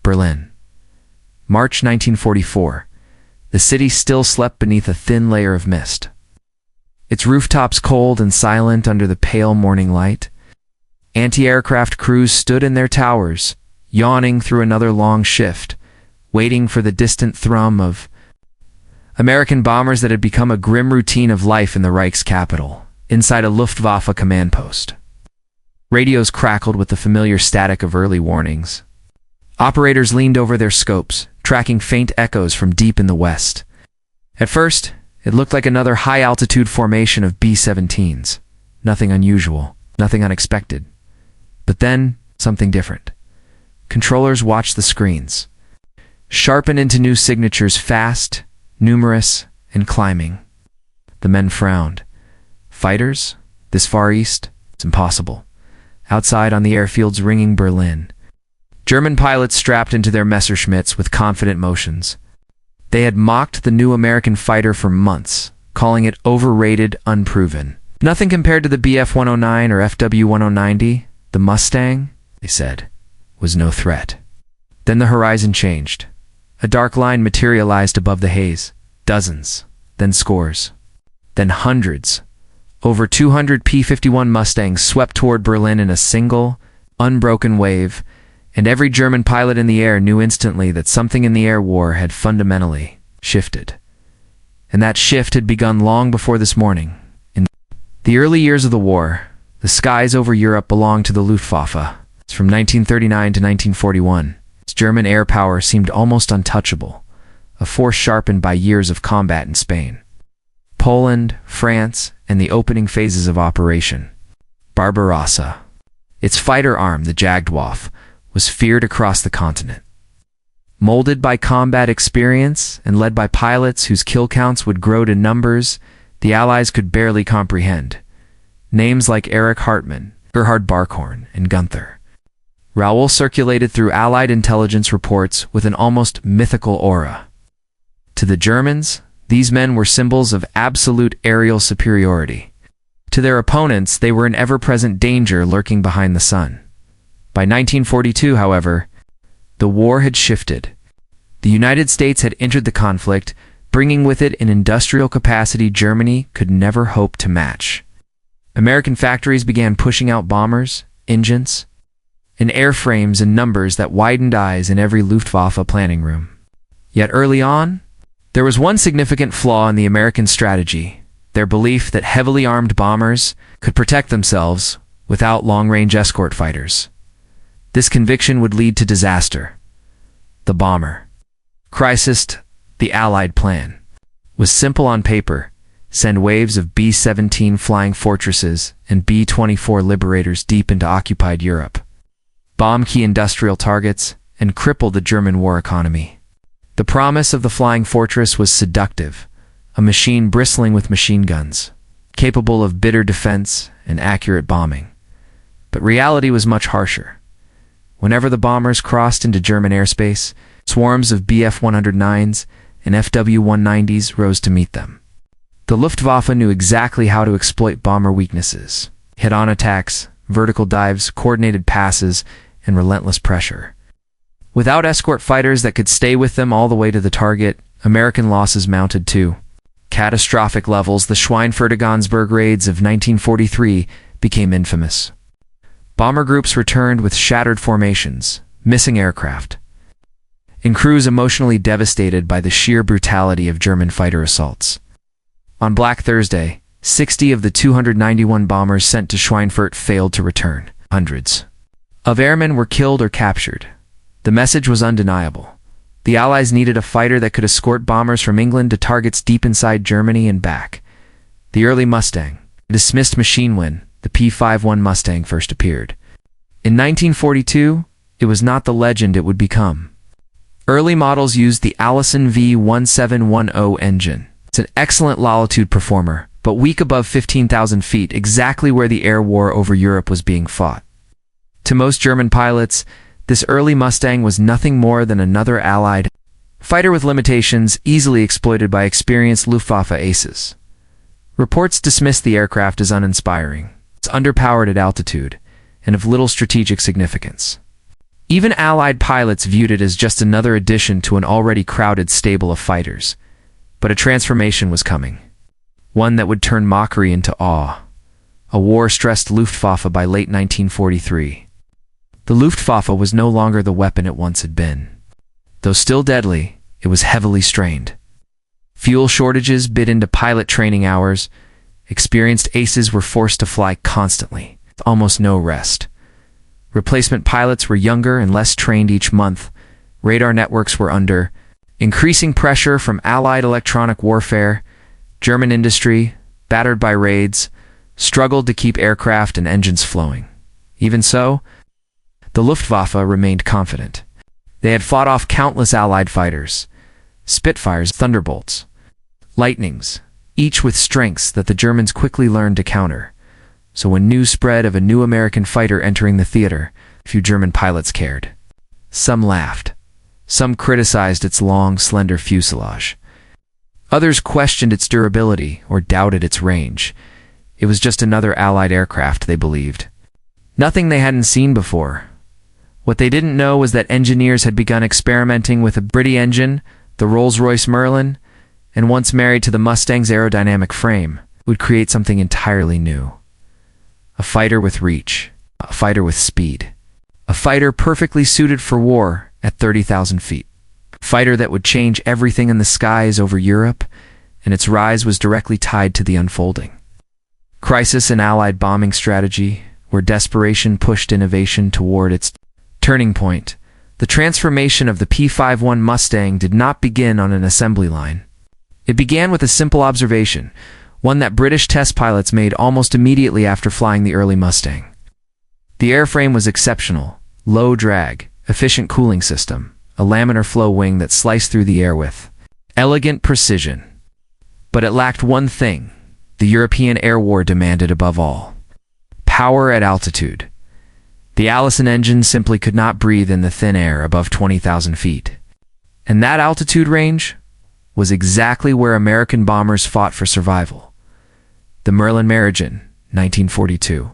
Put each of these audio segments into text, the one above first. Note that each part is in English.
Berlin. March 1944. The city still slept beneath a thin layer of mist. Its rooftops cold and silent under the pale morning light. Anti-aircraft crews stood in their towers, yawning through another long shift, waiting for the distant thrum of American bombers that had become a grim routine of life in the Reich's capital, inside a Luftwaffe command post. Radios crackled with the familiar static of early warnings. Operators leaned over their scopes, tracking faint echoes from deep in the west. At first, it looked like another high-altitude formation of B-17s. Nothing unusual, nothing unexpected. But then, something different. Controllers watched the screens. Sharpen into new signatures fast, numerous, and climbing. The men frowned. Fighters? This far east? It's impossible. Outside on the airfields ringing Berlin. German pilots strapped into their Messerschmitts with confident motions. They had mocked the new American fighter for months, calling it overrated, unproven. Nothing compared to the Bf-109 or FW-1090. The Mustang, they said, was no threat. Then the horizon changed. A dark line materialized above the haze. Dozens, then scores, then hundreds. Over 200 P-51 Mustangs swept toward Berlin in a single, unbroken wave, and every German pilot in the air knew instantly that something in the air war had fundamentally shifted. And that shift had begun long before this morning. In the early years of the war, the skies over Europe belonged to the Luftwaffe. From 1939 to 1941, its German air power seemed almost untouchable, a force sharpened by years of combat in Spain, Poland, France, and the opening phases of Operation Barbarossa. Its fighter arm, the Jagdwaffe, was feared across the continent. Molded by combat experience and led by pilots whose kill counts would grow to numbers the Allies could barely comprehend. Names like Erich Hartmann, Gerhard Barkhorn, and Gunther. Raoul circulated through Allied intelligence reports with an almost mythical aura. To the Germans, these men were symbols of absolute aerial superiority. To their opponents, they were an ever-present danger lurking behind the sun. By 1942, however, the war had shifted. The United States had entered the conflict, bringing with it an industrial capacity Germany could never hope to match. American factories began pushing out bombers, engines, and airframes in numbers that widened eyes in every Luftwaffe planning room. Yet early on, there was one significant flaw in the American strategy, their belief that heavily armed bombers could protect themselves without long-range escort fighters. This conviction would lead to disaster. The bomber crisis, the Allied plan, was simple on paper: send waves of B-17 flying fortresses and B-24 liberators deep into occupied Europe, bomb key industrial targets, and cripple the German war economy. The promise of the flying fortress was seductive, a machine bristling with machine guns, capable of bitter defense and accurate bombing. But reality was much harsher. Whenever the bombers crossed into German airspace, swarms of Bf-109s and FW-190s rose to meet them. The Luftwaffe knew exactly how to exploit bomber weaknesses: head-on attacks, vertical dives, coordinated passes, and relentless pressure. Without escort fighters that could stay with them all the way to the target, American losses mounted to catastrophic levels. The Schweinfurt-Ogdensburg raids of 1943 became infamous. Bomber groups returned with shattered formations, missing aircraft, and crews emotionally devastated by the sheer brutality of German fighter assaults. On Black Thursday, 60 of the 291 bombers sent to Schweinfurt failed to return. Hundreds of airmen were killed or captured. The message was undeniable. The Allies needed a fighter that could escort bombers from England to targets deep inside Germany and back. The early Mustang, a dismissed machine when the P-51 Mustang first appeared. In 1942, it was not the legend it would become. Early models used the Allison V1710 engine. It's an excellent latitude performer, but weak above 15,000 feet, exactly where the air war over Europe was being fought. To most German pilots, this early Mustang was nothing more than another Allied fighter with limitations easily exploited by experienced Luftwaffe aces. Reports dismissed the aircraft as uninspiring. It's underpowered at altitude and of little strategic significance. Even Allied pilots viewed it as just another addition to an already crowded stable of fighters. But a transformation was coming. One that would turn mockery into awe. A war-stressed Luftwaffe by late 1943. The Luftwaffe was no longer the weapon it once had been. Though still deadly, it was heavily strained. Fuel shortages bit into pilot training hours. Experienced aces were forced to fly constantly, with almost no rest. Replacement pilots were younger and less trained each month. Radar networks were under increasing pressure from Allied electronic warfare. German industry, battered by raids, struggled to keep aircraft and engines flowing. Even so, the Luftwaffe remained confident. They had fought off countless Allied fighters, Spitfires, Thunderbolts, Lightnings, each with strengths that the Germans quickly learned to counter. So when news spread of a new American fighter entering the theater, few German pilots cared. Some laughed. Some criticized its long, slender fuselage. Others questioned its durability or doubted its range. It was just another Allied aircraft, they believed. Nothing they hadn't seen before. What they didn't know was that engineers had begun experimenting with a British engine, the Rolls-Royce Merlin, and once married to the Mustang's aerodynamic frame, would create something entirely new. A fighter with reach, a fighter with speed, a fighter perfectly suited for war at 30,000 feet. A fighter that would change everything in the skies over Europe, and its rise was directly tied to the unfolding. Crisis in Allied bombing strategy, where desperation pushed innovation toward its turning point. The transformation of the P-51 Mustang did not begin on an assembly line. It began with a simple observation, one that British test pilots made almost immediately after flying the early Mustang. The airframe was exceptional, low drag, efficient cooling system, a laminar flow wing that sliced through the air with elegant precision. But it lacked one thing the European air war demanded above all: power at altitude. The Allison engine simply could not breathe in the thin air above 20,000 feet. And that altitude range was exactly where American bombers fought for survival. The Merlin Merlin, 1942.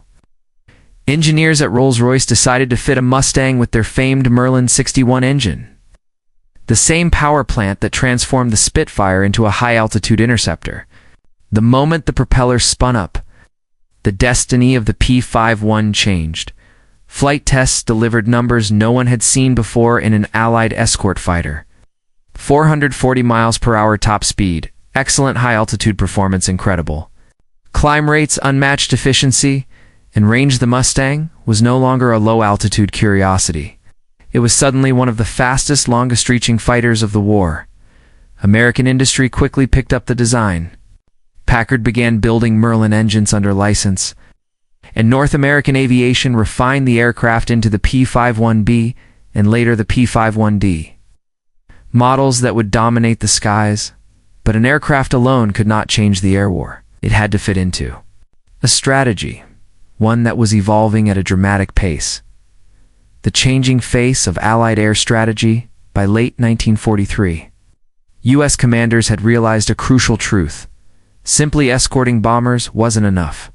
Engineers at Rolls-Royce decided to fit a Mustang with their famed Merlin 61 engine. The same power plant that transformed the Spitfire into a high-altitude interceptor. The moment the propeller spun up, the destiny of the P-51 changed. Flight tests delivered numbers no one had seen before in an Allied escort fighter. 440 miles per hour top speed, excellent high-altitude performance, incredible. Climb rates, unmatched efficiency, and range. The Mustang was no longer a low-altitude curiosity. It was suddenly one of the fastest, longest-reaching fighters of the war. American industry quickly picked up the design. Packard began building Merlin engines under license, and North American Aviation refined the aircraft into the P-51B and later the P-51D. Models that would dominate the skies, but an aircraft alone could not change the air war. It had to fit into a strategy, one that was evolving at a dramatic pace. The changing face of Allied air strategy. By late 1943, U.S. commanders had realized a crucial truth. Simply escorting bombers wasn't enough.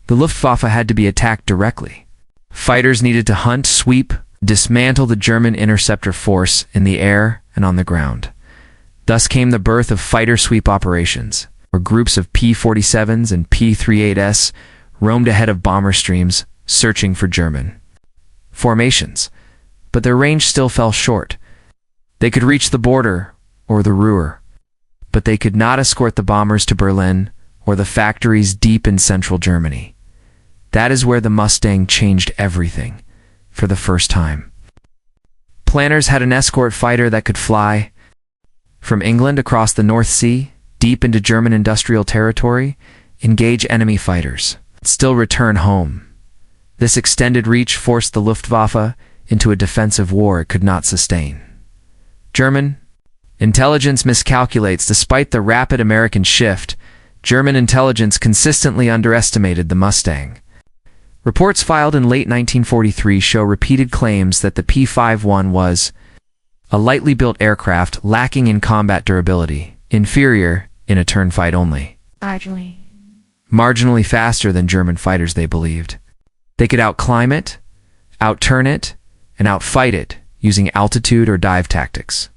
The Luftwaffe had to be attacked directly. Fighters needed to hunt, sweep, dismantle the German interceptor force in the air and on the ground. Thus came the birth of fighter sweep operations, where groups of P-47s and P-38s roamed ahead of bomber streams, searching for German formations. But their range still fell short. They could reach the border or the Ruhr, but they could not escort the bombers to Berlin or the factories deep in central Germany. That is where the Mustang changed everything, for the first time. Planners had an escort fighter that could fly from England across the North Sea, deep into German industrial territory, engage enemy fighters, still return home. This extended reach forced the Luftwaffe into a defensive war it could not sustain. German intelligence miscalculates. Despite the rapid American shift, German intelligence consistently underestimated the Mustang. Reports filed in late 1943 show repeated claims that the P-51 was a lightly built aircraft lacking in combat durability, inferior in a turn fight only. Marginally faster than German fighters, they believed. They could outclimb it, outturn it, and outfight it using altitude or dive tactics.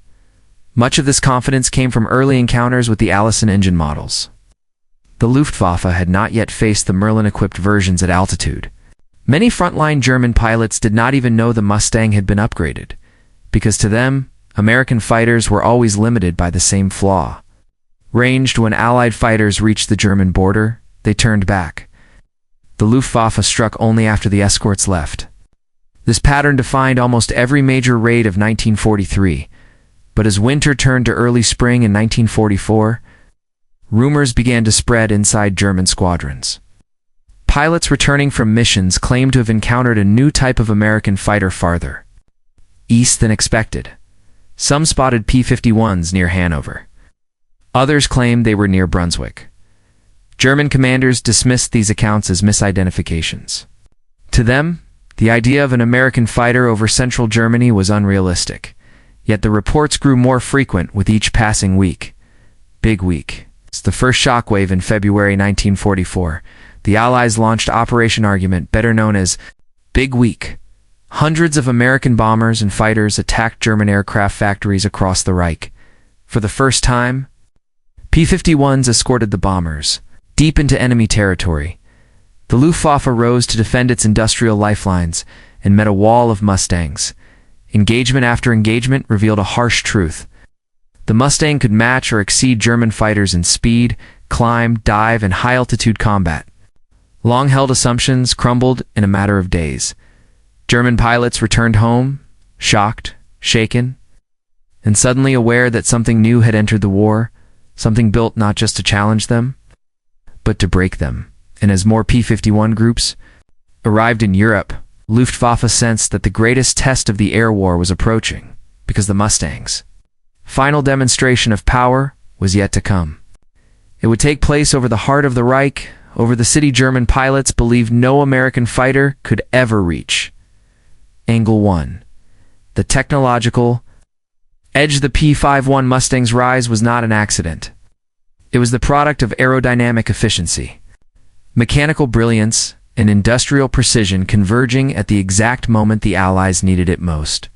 Much of this confidence came from early encounters with the Allison engine models. The Luftwaffe had not yet faced the Merlin-equipped versions at altitude. Many frontline German pilots did not even know the Mustang had been upgraded, because to them, American fighters were always limited by the same flaw. Ranged when Allied fighters reached the German border, they turned back. The Luftwaffe struck only after the escorts left. This pattern defined almost every major raid of 1943, but as winter turned to early spring in 1944, rumors began to spread inside German squadrons. Pilots returning from missions claimed to have encountered a new type of American fighter farther east than expected. Some spotted P-51s near Hanover. Others claimed they were near Brunswick. German commanders dismissed these accounts as misidentifications. To them, the idea of an American fighter over central Germany was unrealistic, yet the reports grew more frequent with each passing week. Big Week. It's the first shockwave in February 1944. The Allies launched Operation Argument, better known as Big Week. Hundreds of American bombers and fighters attacked German aircraft factories across the Reich. For the first time, P-51s escorted the bombers deep into enemy territory. The Luftwaffe rose to defend its industrial lifelines and met a wall of Mustangs. Engagement after engagement revealed a harsh truth. The Mustang could match or exceed German fighters in speed, climb, dive, and high-altitude combat. Long-held assumptions crumbled in a matter of days. German pilots returned home, shocked, shaken, and suddenly aware that something new had entered the war, something built not just to challenge them, but to break them. And as more P-51 groups arrived in Europe, Luftwaffe sensed that the greatest test of the air war was approaching, because the Mustang's final demonstration of power was yet to come. It would take place over the heart of the Reich, over the city German pilots believed no American fighter could ever reach. Angle 1. The technological edge of the P-51 Mustang's rise was not an accident. It was the product of aerodynamic efficiency, mechanical brilliance, and industrial precision converging at the exact moment the Allies needed it most.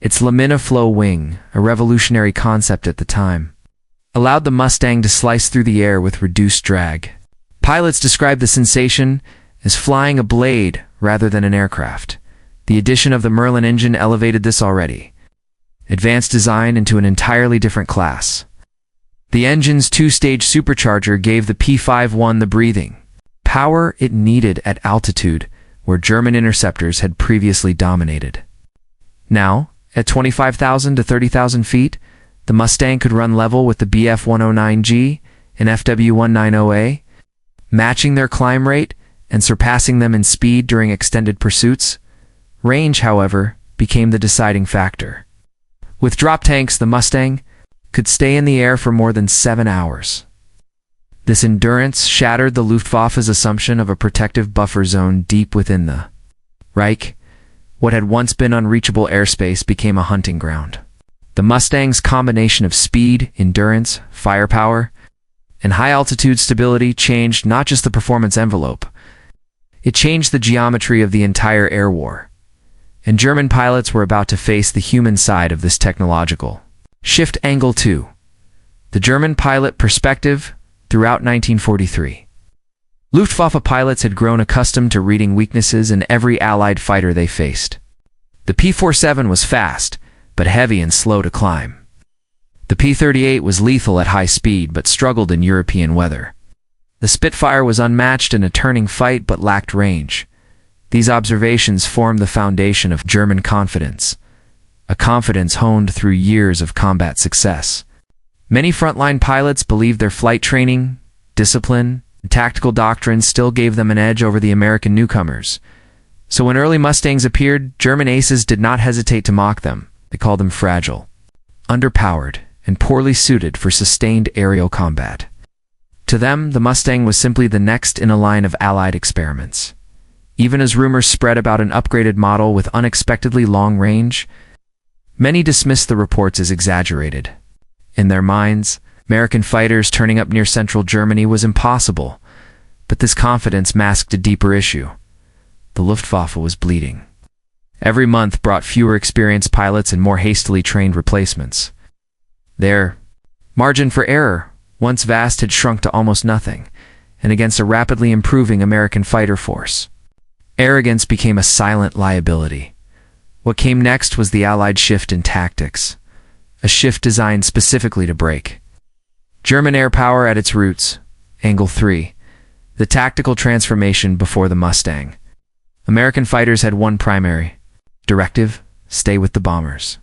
Its laminar flow wing, a revolutionary concept at the time, allowed the Mustang to slice through the air with reduced drag. Pilots described the sensation as flying a blade rather than an aircraft. The addition of the Merlin engine elevated this already advanced design into an entirely different class. The engine's two-stage supercharger gave the P-51 the breathing power it needed at altitude where German interceptors had previously dominated. Now, at 25,000 to 30,000 feet, the Mustang could run level with the Bf-109G and FW-190A, matching their climb rate and surpassing them in speed during extended pursuits. Range, however, became the deciding factor. With drop tanks, the Mustang could stay in the air for more than 7 hours. This endurance shattered the Luftwaffe's assumption of a protective buffer zone deep within the Reich. What had once been unreachable airspace became a hunting ground. The Mustang's combination of speed, endurance, firepower, and high-altitude stability changed not just the performance envelope. It changed the geometry of the entire air war. And German pilots were about to face the human side of this technological shift. Angle 2. The German pilot perspective throughout 1943. Luftwaffe pilots had grown accustomed to reading weaknesses in every Allied fighter they faced. The P-47 was fast, but heavy and slow to climb. The P-38 was lethal at high speed, but struggled in European weather. The Spitfire was unmatched in a turning fight, but lacked range. These observations formed the foundation of German confidence, a confidence honed through years of combat success. Many frontline pilots believed their flight training, discipline, and tactical doctrine still gave them an edge over the American newcomers. So when early Mustangs appeared, German aces did not hesitate to mock them. They called them fragile, underpowered, and poorly suited for sustained aerial combat. To them, the Mustang was simply the next in a line of Allied experiments. Even as rumors spread about an upgraded model with unexpectedly long range, many dismissed the reports as exaggerated. In their minds, American fighters turning up near central Germany was impossible, but this confidence masked a deeper issue. The Luftwaffe was bleeding. Every month brought fewer experienced pilots and more hastily trained replacements. Their margin for error, once vast, had shrunk to almost nothing, and against a rapidly improving American fighter force, arrogance became a silent liability. What came next was the Allied shift in tactics, a shift designed specifically to break German air power at its roots. Angle 3. The tactical transformation before the Mustang. American fighters had one primary directive: stay with the bombers.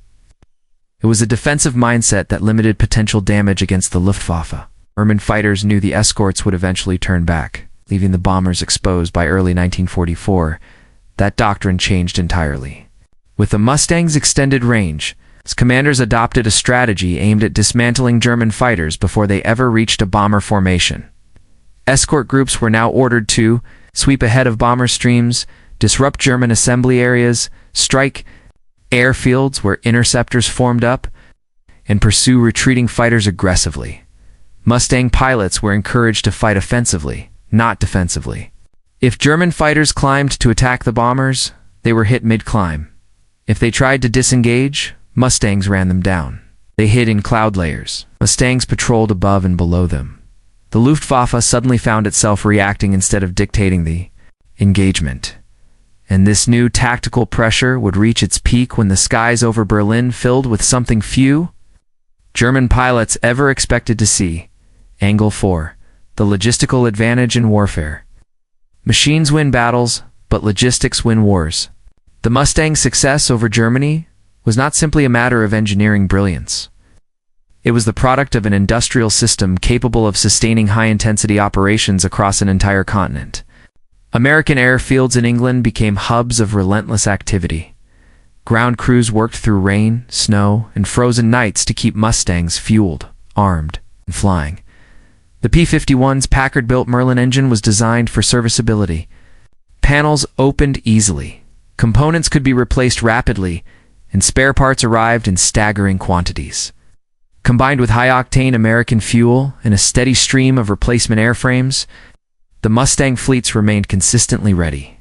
It was a defensive mindset that limited potential damage against the Luftwaffe. German fighters knew the escorts would eventually turn back, leaving the bombers exposed. By early 1944, that doctrine changed entirely. With the Mustang's extended range, commanders adopted a strategy aimed at dismantling German fighters before they ever reached a bomber formation. Escort groups were now ordered to sweep ahead of bomber streams, disrupt German assembly areas, strike airfields where interceptors formed up, and pursue retreating fighters aggressively. Mustang pilots were encouraged to fight offensively, not defensively. If German fighters climbed to attack the bombers, they were hit mid-climb. If they tried to disengage, Mustangs ran them down. They hid in cloud layers. Mustangs patrolled above and below them. The Luftwaffe suddenly found itself reacting instead of dictating the engagement. And this new tactical pressure would reach its peak when the skies over Berlin filled with something few German pilots ever expected to see. Angle 4. The logistical advantage in warfare. Machines win battles, but logistics win wars. The Mustang's success over Germany was not simply a matter of engineering brilliance. It was the product of an industrial system capable of sustaining high-intensity operations across an entire continent. American airfields in England became hubs of relentless activity. Ground crews worked through rain, snow, and frozen nights to keep Mustangs fueled, armed, and flying. The P-51's Packard-built Merlin engine was designed for serviceability. Panels opened easily. Components could be replaced rapidly, and spare parts arrived in staggering quantities. Combined with high-octane American fuel and a steady stream of replacement airframes, the Mustang fleets remained consistently ready.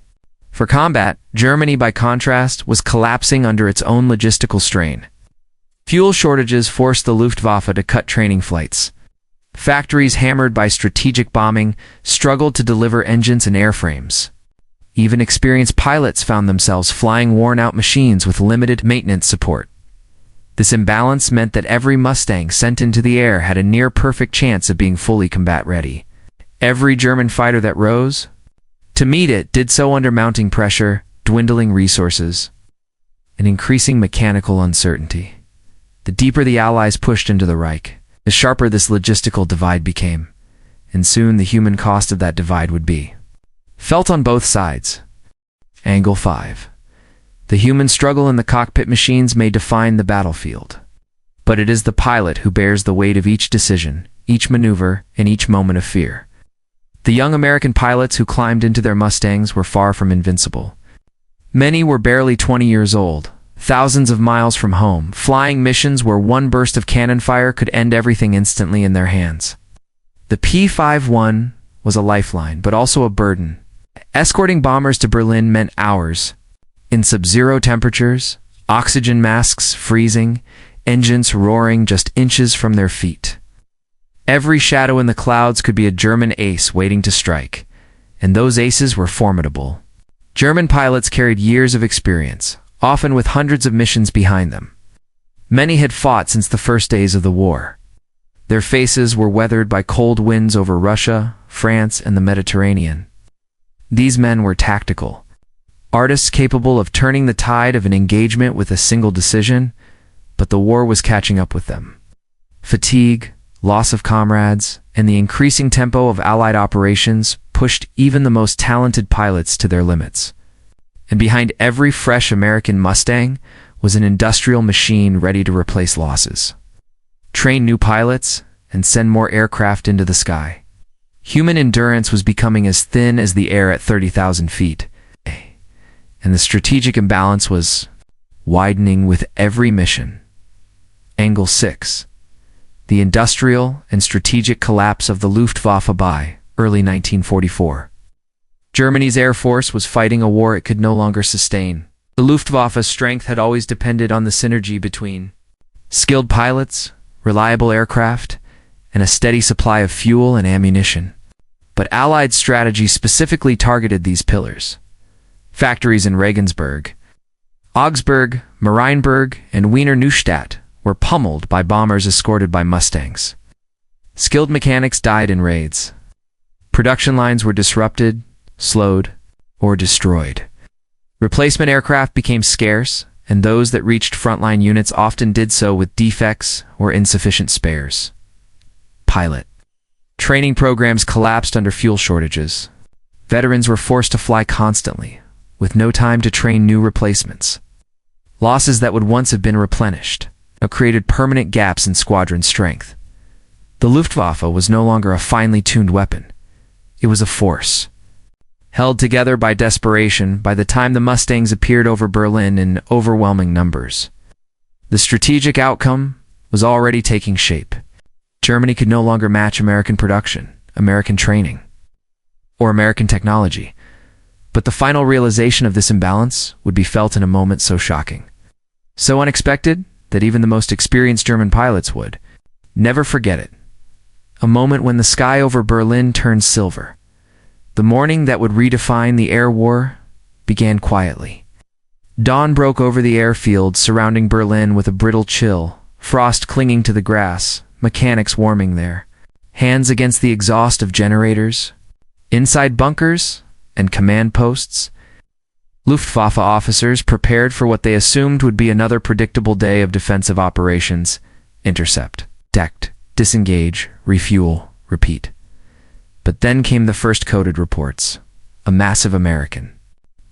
For combat, Germany, by contrast, was collapsing under its own logistical strain. Fuel shortages forced the Luftwaffe to cut training flights. Factories hammered by strategic bombing struggled to deliver engines and airframes. Even experienced pilots found themselves flying worn-out machines with limited maintenance support. This imbalance meant that every Mustang sent into the air had a near-perfect chance of being fully combat-ready. Every German fighter that rose to meet it did so under mounting pressure, dwindling resources, and increasing mechanical uncertainty. The deeper the Allies pushed into the Reich, the sharper this logistical divide became, and soon the human cost of that divide would be felt on both sides. Angle 5. The human struggle in the cockpit machines may define the battlefield, but it is the pilot who bears the weight of each decision, each maneuver, and each moment of fear. The young American pilots who climbed into their Mustangs were far from invincible. Many were barely 20 years old, thousands of miles from home, flying missions where one burst of cannon fire could end everything instantly in their hands. The P-51 was a lifeline, but also a burden. Escorting bombers to Berlin meant hours, in sub-zero temperatures, oxygen masks freezing, engines roaring just inches from their feet. Every shadow in the clouds could be a German ace waiting to strike, and those aces were formidable. German pilots carried years of experience, often with hundreds of missions behind them. Many had fought since the first days of the war. Their faces were weathered by cold winds over Russia, France, and the Mediterranean. These men were tactical, artists capable of turning the tide of an engagement with a single decision, but the war was catching up with them. Fatigue, loss of comrades, and the increasing tempo of Allied operations pushed even the most talented pilots to their limits. And behind every fresh American Mustang was an industrial machine ready to replace losses, train new pilots, and send more aircraft into the sky. Human endurance was becoming as thin as the air at 30,000 feet, and the strategic imbalance was widening with every mission. Angle 6. The industrial and strategic collapse of the Luftwaffe by early 1944. Germany's air force was fighting a war it could no longer sustain. The Luftwaffe's strength had always depended on the synergy between skilled pilots, reliable aircraft, and a steady supply of fuel and ammunition. But Allied strategy specifically targeted these pillars. Factories in Regensburg, Augsburg, Marienburg, and Wiener Neustadt were pummeled by bombers escorted by Mustangs. Skilled mechanics died in raids. Production lines were disrupted, slowed, or destroyed. Replacement aircraft became scarce, and those that reached frontline units often did so with defects or insufficient spares. Pilot training programs collapsed under fuel shortages. Veterans were forced to fly constantly, with no time to train new replacements. Losses that would once have been replenished created permanent gaps in squadron strength. The Luftwaffe was no longer a finely tuned weapon. It was a force. Held together by desperation, by the time the Mustangs appeared over Berlin in overwhelming numbers. The strategic outcome was already taking shape. Germany could no longer match American production, American training, or American technology. But the final realization of this imbalance would be felt in a moment so shocking, so unexpected that even the most experienced German pilots would never forget it. A moment when the sky over Berlin turned silver. The morning that would redefine the air war began quietly. Dawn broke over the airfield surrounding Berlin with a brittle chill, frost clinging to the grass, mechanics warming there, hands against the exhaust of generators. Inside bunkers and command posts, Luftwaffe officers prepared for what they assumed would be another predictable day of defensive operations: intercept, detect, disengage, refuel, repeat. But then came the first coded reports. A massive American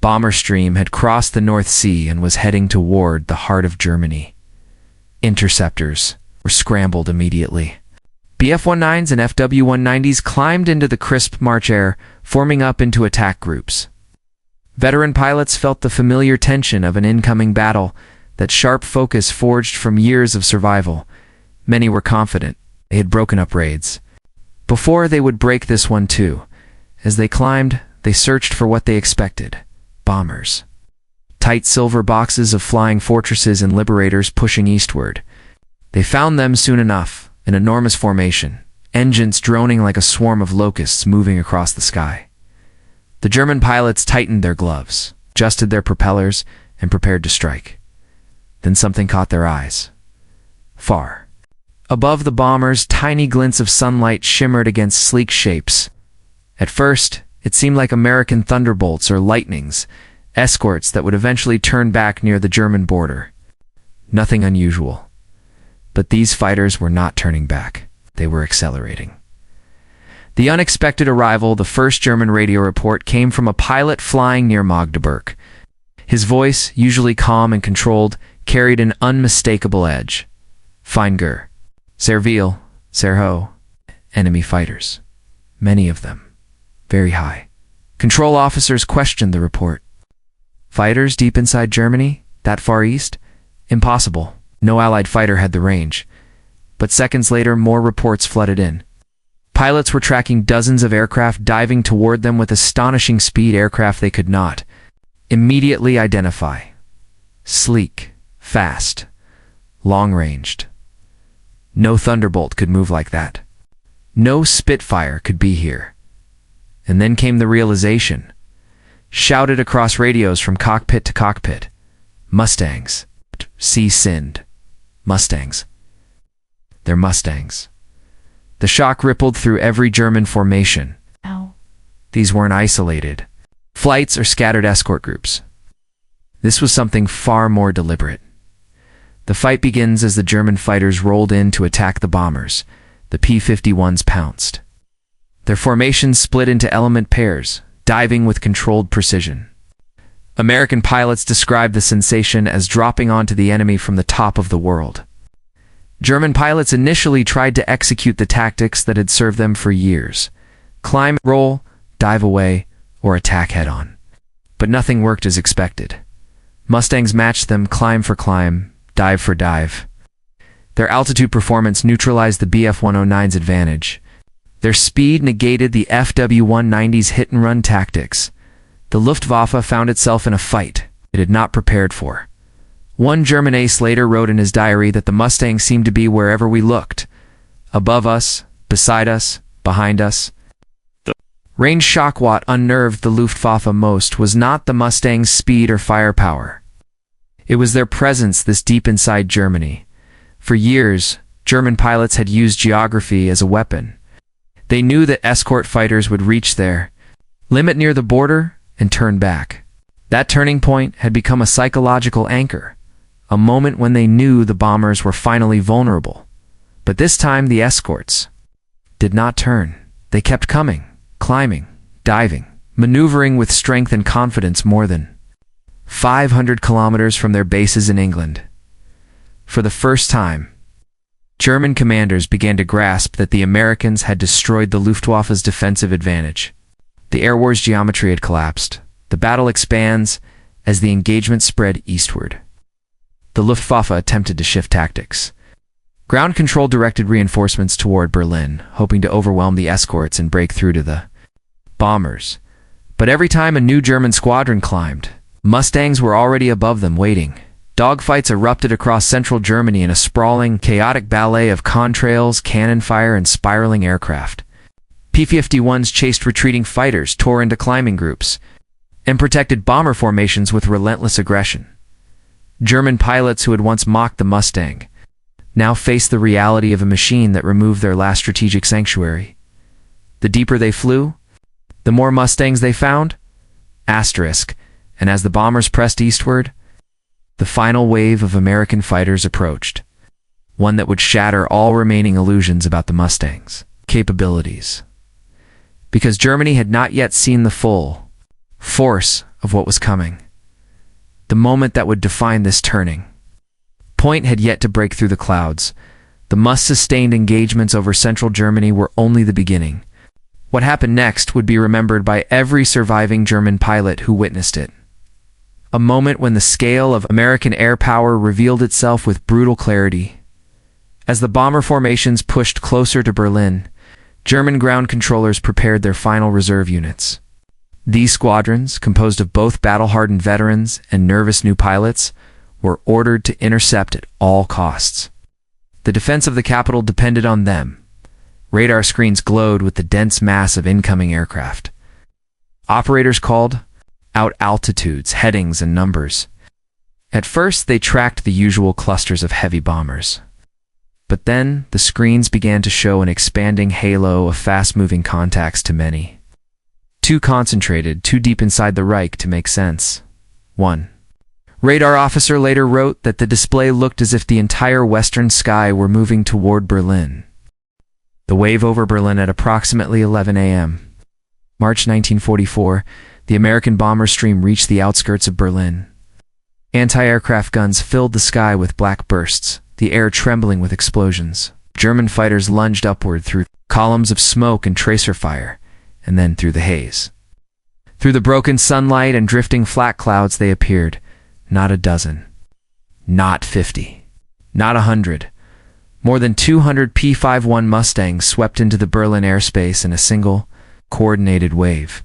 bomber stream had crossed the North Sea and was heading toward the heart of Germany. Interceptors were scrambled immediately. Bf-19s and Fw-190s climbed into the crisp March air, forming up into attack groups. Veteran pilots felt the familiar tension of an incoming battle, that sharp focus forged from years of survival. Many were confident they had broken up raids. Before they would break this one too. As they climbed, they searched for what they expected: bombers. Tight silver boxes of flying fortresses and liberators pushing eastward. They found them soon enough, an enormous formation, engines droning like a swarm of locusts moving across the sky. The German pilots tightened their gloves, adjusted their propellers, and prepared to strike. Then something caught their eyes. Far above the bombers, tiny glints of sunlight shimmered against sleek shapes. At first, it seemed like American thunderbolts or lightnings, escorts that would eventually turn back near the German border. Nothing unusual. But these fighters were not turning back. They were accelerating. The unexpected arrival, the first German radio report, came from a pilot flying near Magdeburg. His voice, usually calm and controlled, carried an unmistakable edge. Feinger, Servile, Serho, enemy fighters. Many of them. Very high. Control officers questioned the report. Fighters deep inside Germany? That far east? Impossible. No Allied fighter had the range. But seconds later, more reports flooded in. Pilots were tracking dozens of aircraft diving toward them with astonishing speed, aircraft they could not immediately identify. Sleek, fast, long-ranged. No Thunderbolt could move like that. No Spitfire could be here. And then came the realization, shouted across radios from cockpit to cockpit. Mustangs. See Sind. Mustangs. They're Mustangs. The shock rippled through every German formation. Ow. These weren't isolated flights or scattered escort groups. This was something far more deliberate. The fight begins as the German fighters rolled in to attack the bombers. The P-51s pounced. Their formations split into element pairs, diving with controlled precision. American pilots described the sensation as dropping onto the enemy from the top of the world. German pilots initially tried to execute the tactics that had served them for years: climb, roll, dive away, or attack head-on. But nothing worked as expected. Mustangs matched them climb for climb, dive for dive. Their altitude performance neutralized the Bf-109's advantage. Their speed negated the Fw-190's hit-and-run tactics. The Luftwaffe found itself in a fight it had not prepared for. One German ace later wrote in his diary that the Mustangs seemed to be wherever we looked. Above us, beside us, behind us. The range shock what unnerved the Luftwaffe most was not the Mustangs' speed or firepower. It was their presence this deep inside Germany. For years, German pilots had used geography as a weapon. They knew that escort fighters would reach their limit near the border and turn back. That turning point had become a psychological anchor, a moment when they knew the bombers were finally vulnerable. But this time the escorts did not turn. They kept coming, climbing, diving, maneuvering with strength and confidence more than 500 kilometers from their bases in England. For the first time, German commanders began to grasp that the Americans had destroyed the Luftwaffe's defensive advantage. The air war's geometry had collapsed. The battle expands as the engagement spread eastward. The Luftwaffe attempted to shift tactics. Ground control directed reinforcements toward Berlin, hoping to overwhelm the escorts and break through to the bombers. But every time a new German squadron climbed, Mustangs were already above them waiting. Dogfights erupted across central Germany in a sprawling, chaotic ballet of contrails, cannon fire, and spiraling aircraft. P-51s chased retreating fighters, tore into climbing groups, and protected bomber formations with relentless aggression. German pilots who had once mocked the Mustang now faced the reality of a machine that removed their last strategic sanctuary. The deeper they flew, the more Mustangs they found. And as the bombers pressed eastward, the final wave of American fighters approached, one that would shatter all remaining illusions about the Mustangs' capabilities. Because Germany had not yet seen the full force of what was coming. The moment that would define this turning point had yet to break through the clouds. The sustained engagements over central Germany were only the beginning. What happened next would be remembered by every surviving German pilot who witnessed it. A moment when the scale of American air power revealed itself with brutal clarity. As the bomber formations pushed closer to Berlin, German ground controllers prepared their final reserve units. These squadrons, composed of both battle-hardened veterans and nervous new pilots, were ordered to intercept at all costs. The defense of the capital depended on them. Radar screens glowed with the dense mass of incoming aircraft. Operators called out altitudes, headings, and numbers. At first, they tracked the usual clusters of heavy bombers. But then, the screens began to show an expanding halo of fast-moving contacts to many. Too concentrated, too deep inside the Reich to make sense. 1. Radar officer later wrote that the display looked as if the entire western sky were moving toward Berlin. The wave over Berlin at approximately 11 a.m. March 1944, the American bomber stream reached the outskirts of Berlin. Anti-aircraft guns filled the sky with black bursts, the air trembling with explosions. German fighters lunged upward through columns of smoke and tracer fire, and then through the haze. Through the broken sunlight and drifting flat clouds they appeared, not a dozen, not 50, not 100. More than 200 P-51 Mustangs swept into the Berlin airspace in a single, coordinated wave.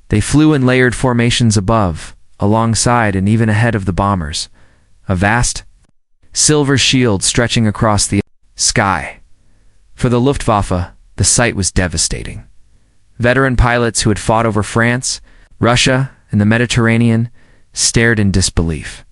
They flew in layered formations above, alongside, and even ahead of the bombers, a vast, silver shield stretching across the sky. For the Luftwaffe, the sight was devastating. Veteran pilots who had fought over France, Russia, and the Mediterranean stared in disbelief.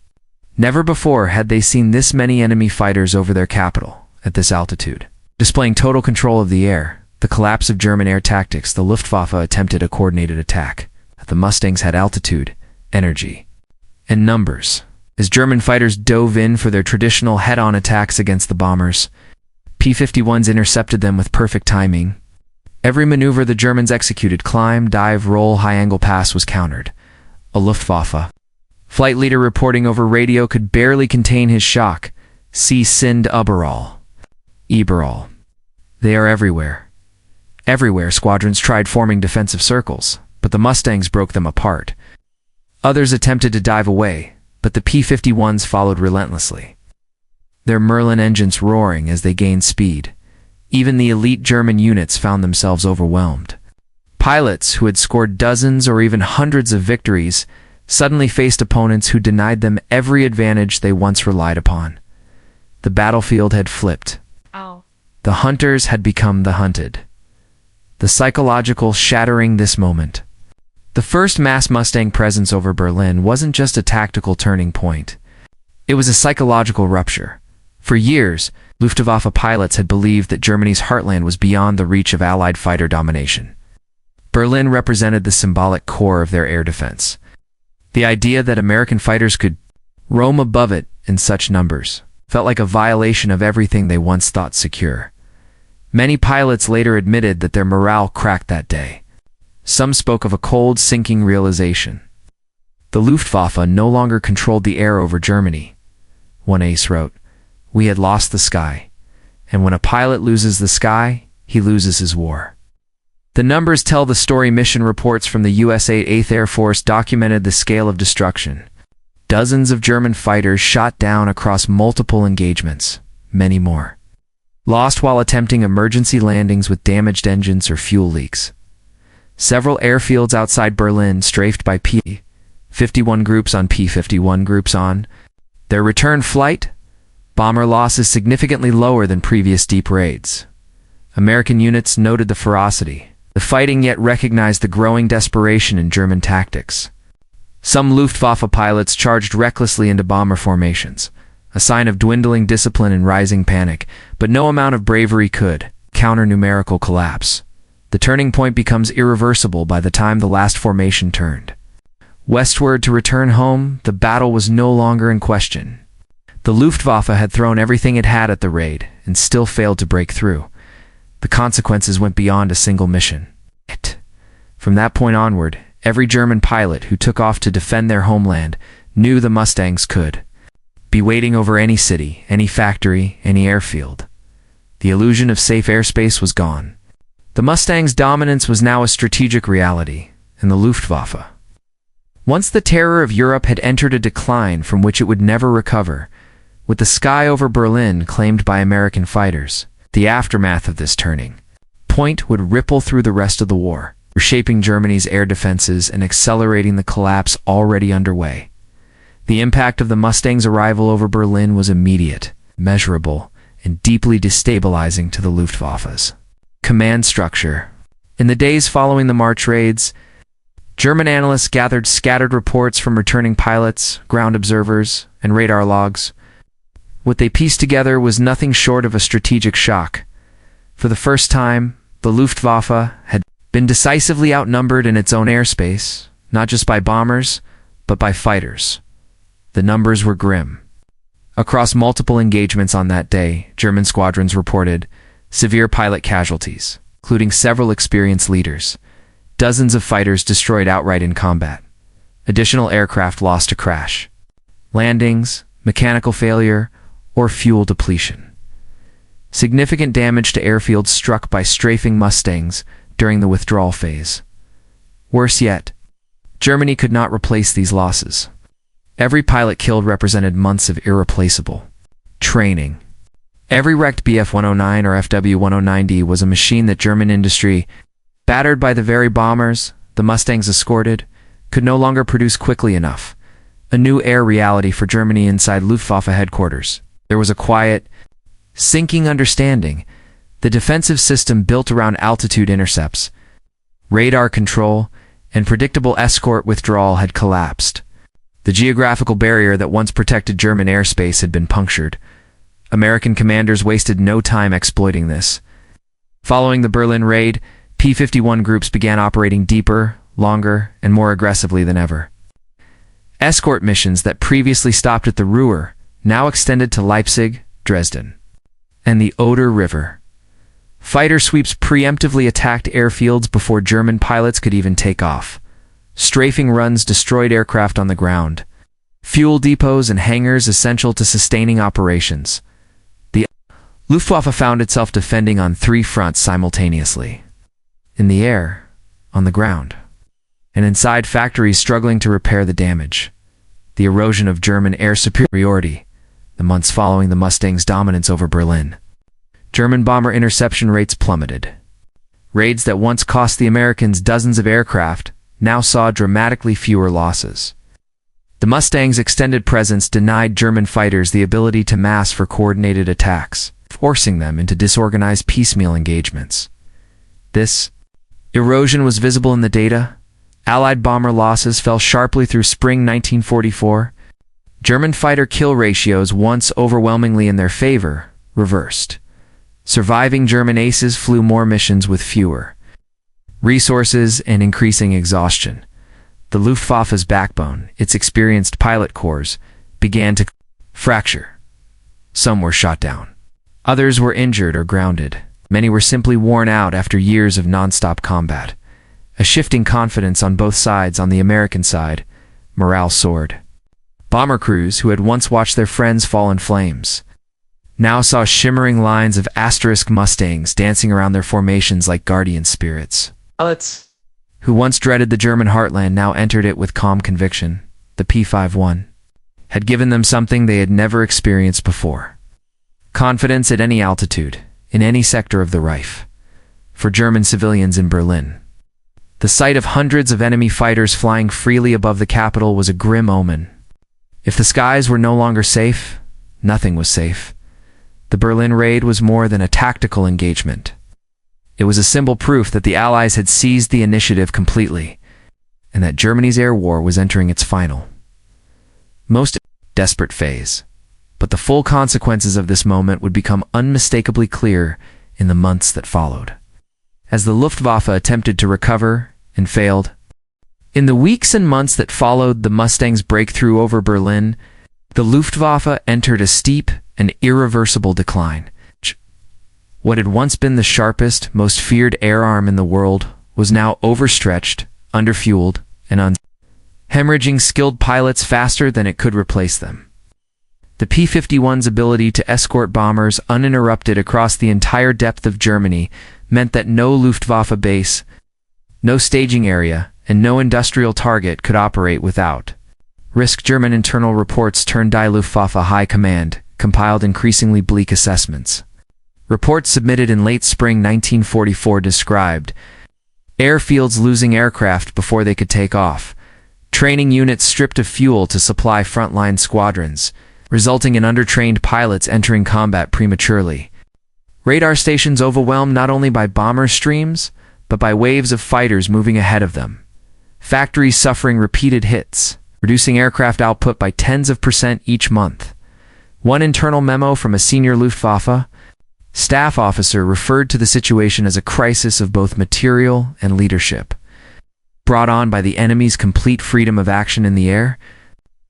Never before had they seen this many enemy fighters over their capital at this altitude. Displaying total control of the air, the collapse of German air tactics, the Luftwaffe attempted a coordinated attack. The Mustangs had altitude, energy, and numbers. As German fighters dove in for their traditional head-on attacks against the bombers, P-51s intercepted them with perfect timing. Every maneuver the Germans executed, climb, dive, roll, high-angle pass, was countered. A Luftwaffe flight leader reporting over radio could barely contain his shock. "Sie sind überall." They are everywhere. Everywhere, squadrons tried forming defensive circles, but the Mustangs broke them apart. Others attempted to dive away, but the P-51s followed relentlessly. Their Merlin engines roaring as they gained speed. Even the elite German units found themselves overwhelmed. Pilots who had scored dozens or even hundreds of victories suddenly faced opponents who denied them every advantage they once relied upon. The battlefield had flipped. Oh. The hunters had become the hunted. The psychological shattering this moment. The first mass Mustang presence over Berlin wasn't just a tactical turning point. It was a psychological rupture. For years, Luftwaffe pilots had believed that Germany's heartland was beyond the reach of Allied fighter domination. Berlin represented the symbolic core of their air defense. The idea that American fighters could roam above it in such numbers felt like a violation of everything they once thought secure. Many pilots later admitted that their morale cracked that day. Some spoke of a cold, sinking realization. The Luftwaffe no longer controlled the air over Germany. One ace wrote, "We had lost the sky, and when a pilot loses the sky, he loses his war." The numbers tell the story. Mission reports from the US 8th Air Force documented the scale of destruction. Dozens of German fighters shot down across multiple engagements, many more lost while attempting emergency landings with damaged engines or fuel leaks. Several airfields outside Berlin strafed by P-51 groups on P-51 groups on their return flight. Bomber loss is significantly lower than previous deep raids. American units noted the ferocity. The fighting yet recognized the growing desperation in German tactics. Some Luftwaffe pilots charged recklessly into bomber formations, a sign of dwindling discipline and rising panic, but no amount of bravery could counter numerical collapse. The turning point becomes irreversible by the time the last formation turned westward to return home. The battle was no longer in question. The Luftwaffe had thrown everything it had at the raid and still failed to break through. The consequences went beyond a single mission. From that point onward, every German pilot who took off to defend their homeland knew the Mustangs could be waiting over any city, any factory, any airfield. The illusion of safe airspace was gone. The Mustangs' dominance was now a strategic reality, and the Luftwaffe. Once the terror of Europe had entered a decline from which it would never recover, with the sky over Berlin claimed by American fighters, the aftermath of this turning point would ripple through the rest of the war, reshaping Germany's air defenses and accelerating the collapse already underway. The impact of the Mustangs' arrival over Berlin was immediate, measurable, and deeply destabilizing to the Luftwaffe's command structure. In the days following the March raids, German analysts gathered scattered reports from returning pilots, ground observers, and radar logs. What they pieced together was nothing short of a strategic shock. For the first time, the Luftwaffe had been decisively outnumbered in its own airspace, not just by bombers, but by fighters. The numbers were grim. Across multiple engagements on that day, German squadrons reported severe pilot casualties, including several experienced leaders. Dozens of fighters destroyed outright in combat. Additional aircraft lost to crash, landings, mechanical failure, or fuel depletion. Significant damage to airfields struck by strafing Mustangs during the withdrawal phase. Worse yet, Germany could not replace these losses. Every pilot killed represented months of irreplaceable training. Every wrecked Bf-109 or FW-109D was a machine that German industry, battered by the very bombers the Mustangs escorted, could no longer produce quickly enough. A new air reality for Germany inside Luftwaffe headquarters. There was a quiet, sinking understanding. The defensive system built around altitude intercepts, radar control, and predictable escort withdrawal had collapsed. The geographical barrier that once protected German airspace had been punctured. American commanders wasted no time exploiting this. Following the Berlin raid, P-51 groups began operating deeper, longer, and more aggressively than ever. Escort missions that previously stopped at the Ruhr now extended to Leipzig, Dresden, and the Oder River. Fighter sweeps preemptively attacked airfields before German pilots could even take off. Strafing runs destroyed aircraft on the ground, fuel depots and hangars essential to sustaining operations. The Luftwaffe found itself defending on three fronts simultaneously: in the air, on the ground, and inside factories struggling to repair the damage. The erosion of German air superiority, the months following the Mustangs' dominance over Berlin. German bomber interception rates plummeted. Raids that once cost the Americans dozens of aircraft now saw dramatically fewer losses. The Mustang's extended presence denied German fighters the ability to mass for coordinated attacks, forcing them into disorganized piecemeal engagements. This erosion was visible in the data. Allied bomber losses fell sharply through spring 1944. German fighter kill ratios, once overwhelmingly in their favor, reversed. Surviving German aces flew more missions with fewer resources and increasing exhaustion. The Luftwaffe's backbone, its experienced pilot corps, began to fracture. Some were shot down. Others were injured or grounded. Many were simply worn out after years of non-stop combat. A shifting confidence on both sides. On the American side, morale soared. Bomber crews, who had once watched their friends fall in flames, now saw shimmering lines of asterisk Mustangs dancing around their formations like guardian spirits. Pilots who once dreaded the German heartland now entered it with calm conviction. The P-51 had given them something they had never experienced before: confidence at any altitude, in any sector of the Reich. For German civilians in Berlin, the sight of hundreds of enemy fighters flying freely above the capital was a grim omen. If the skies were no longer safe, nothing was safe. The Berlin raid was more than a tactical engagement. It was a symbol proof that the Allies had seized the initiative completely, and that Germany's air war was entering its final, most desperate phase. But the full consequences of this moment would become unmistakably clear in the months that followed, as the Luftwaffe attempted to recover and failed. In the weeks and months that followed the Mustangs' breakthrough over Berlin, the Luftwaffe entered a steep and irreversible decline. What had once been the sharpest, most feared air arm in the world was now overstretched, underfueled, and hemorrhaging skilled pilots faster than it could replace them. The P-51's ability to escort bombers uninterrupted across the entire depth of Germany meant that no Luftwaffe base, no staging area, and no industrial target could operate without risk. German internal reports turned Die Luftwaffe High Command compiled increasingly bleak assessments. Reports submitted in late spring 1944 described airfields losing aircraft before they could take off, training units stripped of fuel to supply frontline squadrons, resulting in undertrained pilots entering combat prematurely, radar stations overwhelmed not only by bomber streams, but by waves of fighters moving ahead of them, factories suffering repeated hits, reducing aircraft output by tens of % each month. One internal memo from a senior Luftwaffe staff officer referred to the situation as a crisis of both material and leadership. Brought on by the enemy's complete freedom of action in the air,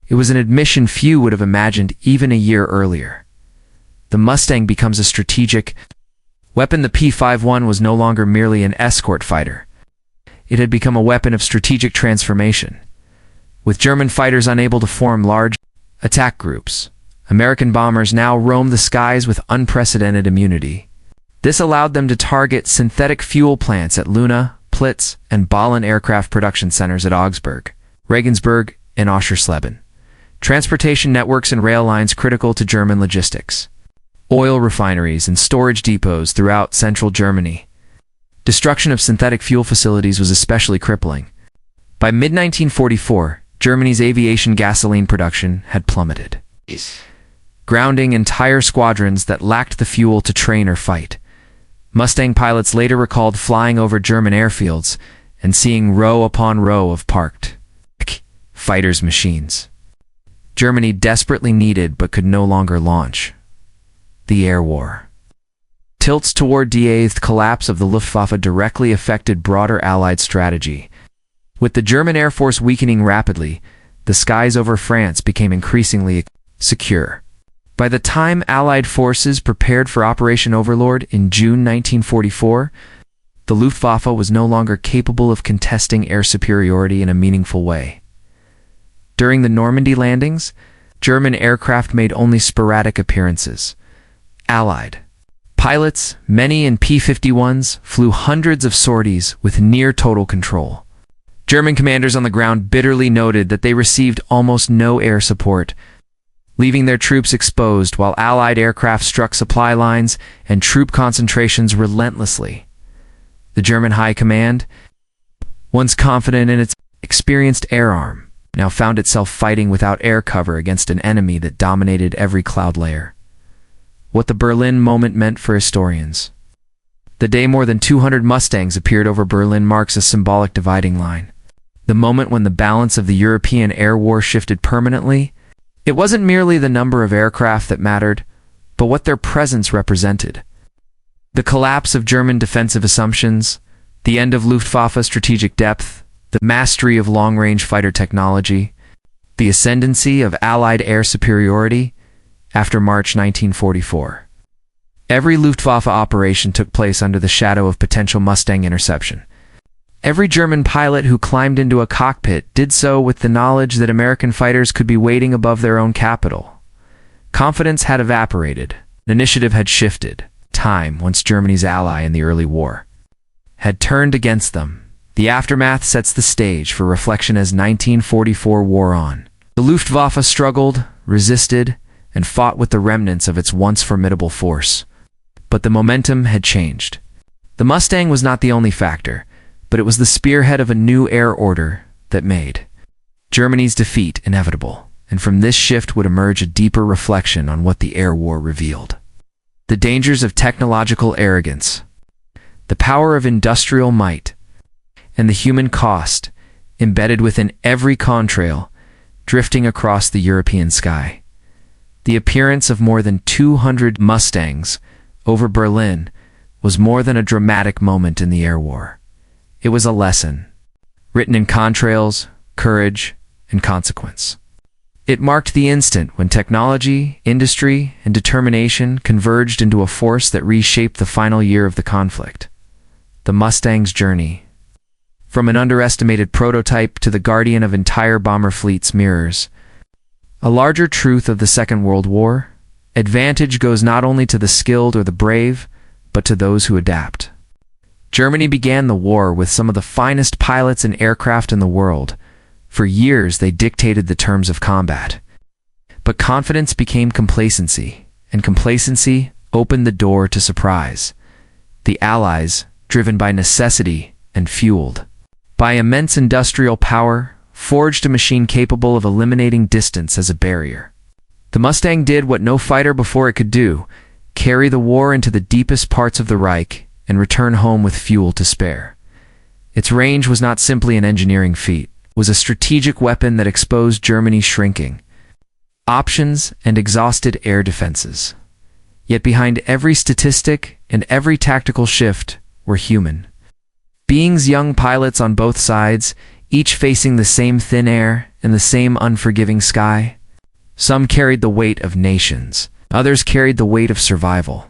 it was an admission few would have imagined even a year earlier. The Mustang becomes a strategic weapon. The P-51 was no longer merely an escort fighter. It had become a weapon of strategic transformation. With German fighters unable to form large attack groups, American bombers now roamed the skies with unprecedented immunity. This allowed them to target synthetic fuel plants at Luna, Plitz, and Bahlen aircraft production centers at Augsburg, Regensburg, and Oschersleben. Transportation networks and rail lines critical to German logistics. Oil refineries and storage depots throughout central Germany. Destruction of synthetic fuel facilities was especially crippling. By mid-1944, Germany's aviation gasoline production had plummeted, grounding entire squadrons that lacked the fuel to train or fight. Mustang pilots later recalled flying over German airfields and seeing row upon row of parked fighters' machines. Germany desperately needed but could no longer launch the air war. Tilts toward the collapse of the Luftwaffe directly affected broader Allied strategy. With the German Air Force weakening rapidly, the skies over France became increasingly secure. By the time Allied forces prepared for Operation Overlord in June 1944, the Luftwaffe was no longer capable of contesting air superiority in a meaningful way. During the Normandy landings, German aircraft made only sporadic appearances. Allied pilots, many in P-51s, flew hundreds of sorties with near total control. German commanders on the ground bitterly noted that they received almost no air support, leaving their troops exposed while Allied aircraft struck supply lines and troop concentrations relentlessly. The German High Command, once confident in its experienced air arm, now found itself fighting without air cover against an enemy that dominated every cloud layer. What the Berlin moment meant for historians. The day more than 200 Mustangs appeared over Berlin marks a symbolic dividing line. The moment when the balance of the European air war shifted permanently. It wasn't merely the number of aircraft that mattered, but what their presence represented. The collapse of German defensive assumptions, the end of Luftwaffe strategic depth, the mastery of long-range fighter technology, the ascendancy of Allied air superiority after March 1944. Every Luftwaffe operation took place under the shadow of potential Mustang interception. Every German pilot who climbed into a cockpit did so with the knowledge that American fighters could be waiting above their own capital. Confidence had evaporated. The initiative had shifted. Time, once Germany's ally in the early war, had turned against them. The aftermath sets the stage for reflection as 1944 wore on. The Luftwaffe struggled, resisted, and fought with the remnants of its once formidable force. But the momentum had changed. The Mustang was not the only factor, but it was the spearhead of a new air order that made Germany's defeat inevitable, and from this shift would emerge a deeper reflection on what the air war revealed. The dangers of technological arrogance, the power of industrial might, and the human cost embedded within every contrail drifting across the European sky. The appearance of more than 200 Mustangs over Berlin was more than a dramatic moment in the air war. It was a lesson, written in contrails, courage, and consequence. It marked the instant when technology, industry, and determination converged into a force that reshaped the final year of the conflict. The Mustang's journey, from an underestimated prototype to the guardian of entire bomber fleets, mirrors a larger truth of the Second World War. Advantage goes not only to the skilled or the brave, but to those who adapt. Germany began the war with some of the finest pilots and aircraft in the world. For years, they dictated the terms of combat. But confidence became complacency, and complacency opened the door to surprise. The Allies, driven by necessity and fueled by immense industrial power, forged a machine capable of eliminating distance as a barrier. The Mustang did what no fighter before it could do: carry the war into the deepest parts of the Reich and return home with fuel to spare. Its range was not simply an engineering feat. It was a strategic weapon that exposed Germany's shrinking options and exhausted air defenses. Yet behind every statistic and every tactical shift were human beings, young pilots on both sides, each facing the same thin air and the same unforgiving sky. Some carried the weight of nations, others carried the weight of survival.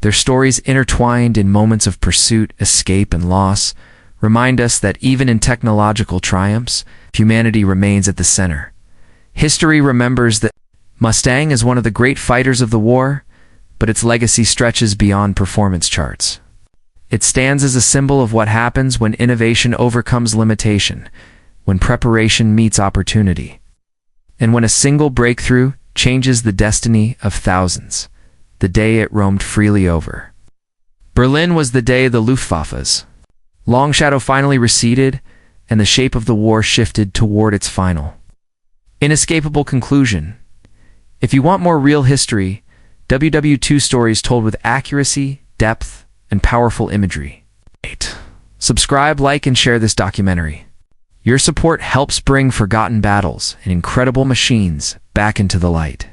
Their stories, intertwined in moments of pursuit, escape, and loss, remind us that even in technological triumphs, humanity remains at the center. History remembers that Mustang is one of the great fighters of the war, but its legacy stretches beyond performance charts. It stands as a symbol of what happens when innovation overcomes limitation, when preparation meets opportunity, and when a single breakthrough changes the destiny of thousands. The day it roamed freely over Berlin was the day the Luftwaffe's long shadow finally receded, and the shape of the war shifted toward its final, inescapable conclusion. If you want more real history, WW2 stories told with accuracy, depth, and powerful imagery. Subscribe, like, and share this documentary. Your support helps bring forgotten battles and incredible machines back into the light.